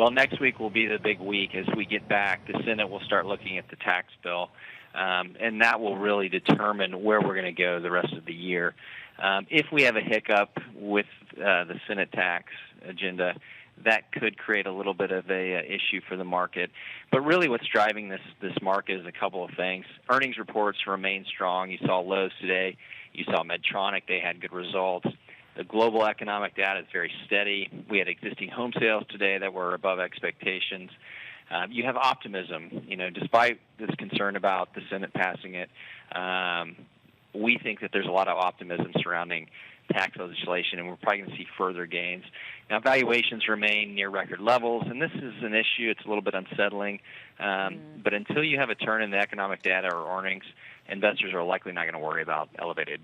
Well, next week will be the big week. As we get back, the Senate will start looking at the tax bill, and that will really determine where we're going to go the rest of the year. If we have a hiccup with the Senate tax agenda, that could create a little bit of a issue for the market. But really what's driving this market is a couple of things. Earnings reports remain strong. You saw Lowe's today. You saw Medtronic. They had good results. The global economic data is very steady. We had existing home sales today that were above expectations. You have optimism. Despite this concern about the Senate passing it, we think that there's a lot of optimism surrounding tax legislation, and we're probably going to see further gains. Now, valuations remain near record levels, and this is an issue. It's a little bit unsettling. But until you have a turn in the economic data or earnings, investors are likely not going to worry about elevated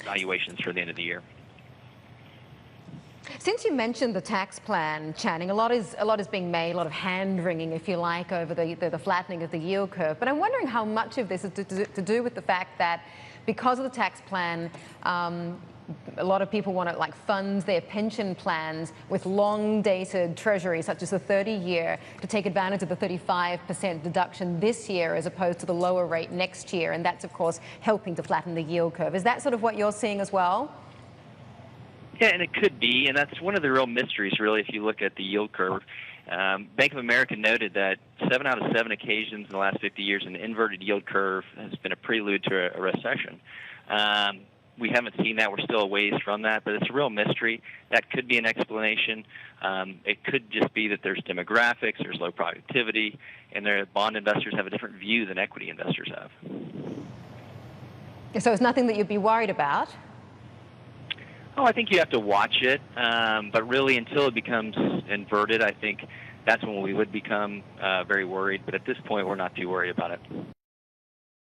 valuations for the end of the year. Since you mentioned the tax plan, Channing, a lot is being made, a lot of hand-wringing, if you like, over the flattening of the yield curve. But I'm wondering how much of this is to do with the fact that because of the tax plan, a lot of people want to fund their pension plans with long-dated treasuries, such as the 30-year, to take advantage of the 35% deduction this year as opposed to the lower rate next year. And that's, of course, helping to flatten the yield curve. Is that sort of what you're seeing as well? Yeah, and it could be, and that's one of the real mysteries, really, if you look at the yield curve. Bank of America noted that 7 out of 7 occasions in the last 50 years, an inverted yield curve has been a prelude to a recession. We haven't seen that. We're still a ways from that, but it's a real mystery. That could be an explanation. It could just be that there's demographics, there's low productivity, and their bond investors have a different view than equity investors have. So it's nothing that you'd be worried about? Oh, I think you have to watch it, but really until it becomes inverted, I think that's when we would become very worried. But at this point, we're not too worried about it.